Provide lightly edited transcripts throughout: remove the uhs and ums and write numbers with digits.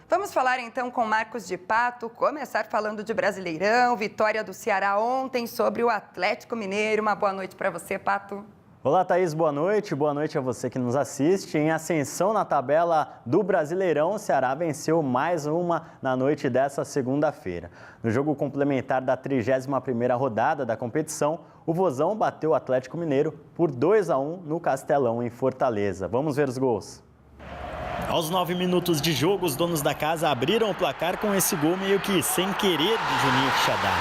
Vamos falar então com Marcos de Pato, começar falando de Brasileirão, vitória do Ceará ontem sobre o Atlético Mineiro. Uma boa noite para você, Pato. Olá, Thaís, boa noite a você que nos assiste. Em ascensão na tabela do Brasileirão, o Ceará venceu mais uma na noite dessa segunda-feira. No jogo complementar da 31ª rodada da competição, o Vozão bateu o Atlético Mineiro por 2-1 no Castelão, em Fortaleza. Vamos ver os gols. Aos 9 minutos de jogo, os donos da casa abriram o placar com esse gol meio que sem querer de Juninho Quixadá.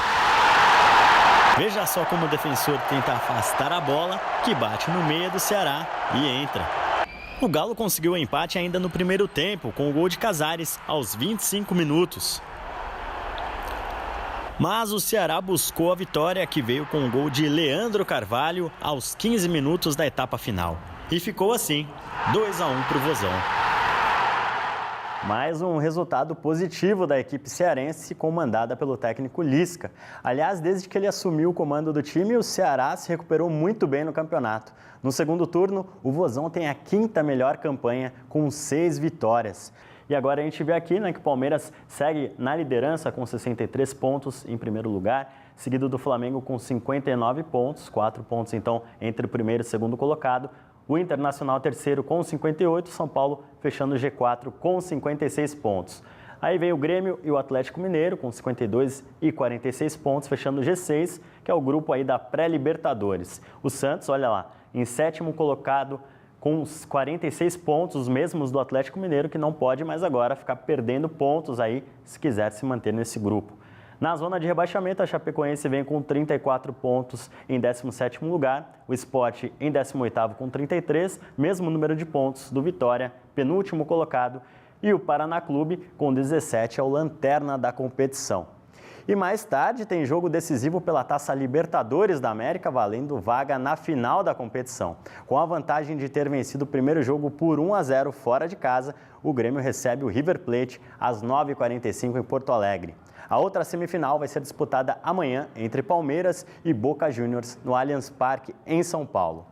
Veja só como o defensor tenta afastar a bola, que bate no meio do Ceará e entra. O Galo conseguiu o empate ainda no primeiro tempo, com o gol de Casares aos 25 minutos. Mas o Ceará buscou a vitória, que veio com o gol de Leandro Carvalho aos 15 minutos da etapa final. E ficou assim, 2-1 para o Vozão. Mais um resultado positivo da equipe cearense, comandada pelo técnico Lisca. Aliás, desde que ele assumiu o comando do time, o Ceará se recuperou muito bem no campeonato. No segundo turno, o Vozão tem a 5ª melhor campanha, com 6 vitórias. E agora a gente vê aqui, que o Palmeiras segue na liderança com 63 pontos em primeiro lugar, seguido do Flamengo com 59 pontos, 4 pontos então entre o primeiro e o segundo colocado. O Internacional terceiro com 58, São Paulo fechando o G4 com 56 pontos. Aí vem o Grêmio e o Atlético Mineiro com 52 e 46 pontos, fechando o G6, que é o grupo aí da pré-Libertadores. O Santos, olha lá, em 7º colocado com 46 pontos, os mesmos do Atlético Mineiro, que não pode mais agora ficar perdendo pontos aí se quiser se manter nesse grupo. Na zona de rebaixamento, a Chapecoense vem com 34 pontos em 17º lugar, o Sport em 18º com 33, mesmo número de pontos do Vitória, penúltimo colocado, e o Paraná Clube com 17 é o lanterna da competição. E mais tarde tem jogo decisivo pela Taça Libertadores da América, valendo vaga na final da competição. Com a vantagem de ter vencido o primeiro jogo por 1-0 fora de casa, o Grêmio recebe o River Plate às 9h45 em Porto Alegre. A outra semifinal vai ser disputada amanhã entre Palmeiras e Boca Juniors no Allianz Parque, em São Paulo.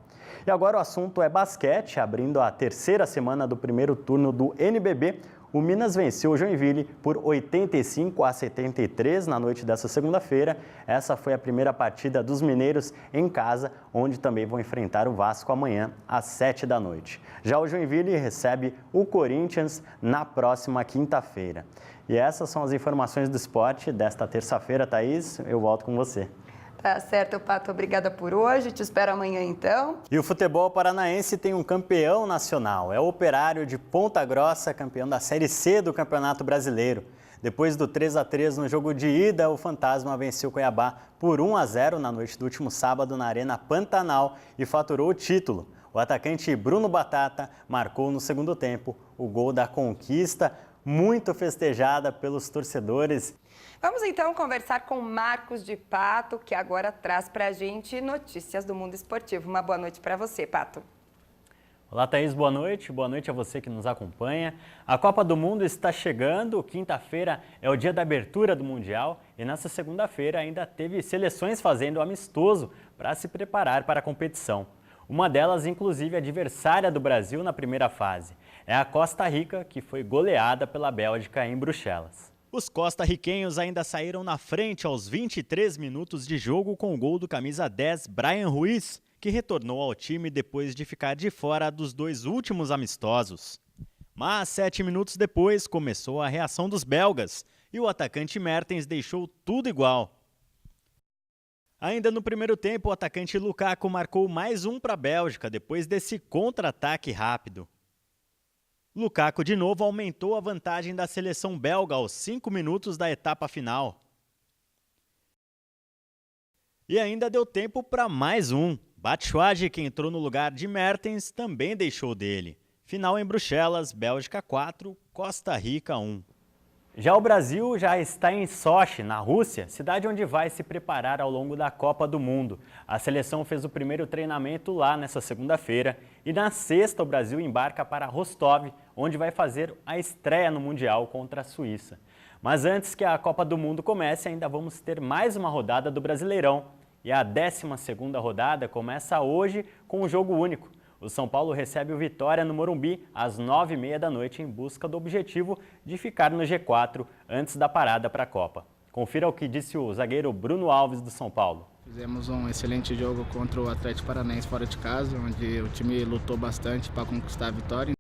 E agora o assunto é basquete, abrindo a 3ª semana do primeiro turno do NBB. O Minas venceu o Joinville por 85-73 na noite dessa segunda-feira. Essa foi a primeira partida dos mineiros em casa, onde também vão enfrentar o Vasco amanhã às 7 da noite. Já o Joinville recebe o Corinthians na próxima quinta-feira. E essas são as informações do esporte desta terça-feira, Thaís. Eu volto com você. Tá certo, Pato. Obrigada por hoje. Te espero amanhã, então. E o futebol paranaense tem um campeão nacional. É o Operário de Ponta Grossa, campeão da Série C do Campeonato Brasileiro. Depois do 3-3 no jogo de ida, o Fantasma venceu o Cuiabá por 1-0 na noite do último sábado na Arena Pantanal e faturou o título. O atacante Bruno Batata marcou no segundo tempo o gol da conquista, muito festejada pelos torcedores. Vamos então conversar com Marcos de Pato, que agora traz para a gente notícias do mundo esportivo. Uma boa noite para você, Pato. Olá, Thaís, boa noite a você que nos acompanha. A Copa do Mundo está chegando, quinta-feira é o dia da abertura do Mundial e nessa segunda-feira ainda teve seleções fazendo amistoso para se preparar para a competição. Uma delas, inclusive, adversária do Brasil na primeira fase. É a Costa Rica, que foi goleada pela Bélgica em Bruxelas. Os costarriquenhos ainda saíram na frente aos 23 minutos de jogo com o gol do camisa 10, Brian Ruiz, que retornou ao time depois de ficar de fora dos 2 últimos amistosos. Mas 7 minutos depois começou a reação dos belgas e o atacante Mertens deixou tudo igual. Ainda no primeiro tempo, o atacante Lukaku marcou mais um para a Bélgica depois desse contra-ataque rápido. Lukaku de novo aumentou a vantagem da seleção belga aos 5 minutos da etapa final. E ainda deu tempo para mais um. Batshuayi, que entrou no lugar de Mertens, também deixou dele. Final em Bruxelas, Bélgica 4, Costa Rica 1. Já o Brasil já está em Sochi, na Rússia, cidade onde vai se preparar ao longo da Copa do Mundo. A seleção fez o primeiro treinamento lá nessa segunda-feira e na sexta o Brasil embarca para Rostov, onde vai fazer a estreia no Mundial contra a Suíça. Mas antes que a Copa do Mundo comece, ainda vamos ter mais uma rodada do Brasileirão. E a 12ª rodada começa hoje com um jogo único. o São Paulo recebe o Vitória no Morumbi às 9h30 da noite em busca do objetivo de ficar no G4 antes da parada para a Copa. Confira o que disse o zagueiro Bruno Alves do São Paulo. Fizemos um excelente jogo contra o Atlético Paranaense fora de casa, onde o time lutou bastante para conquistar a vitória.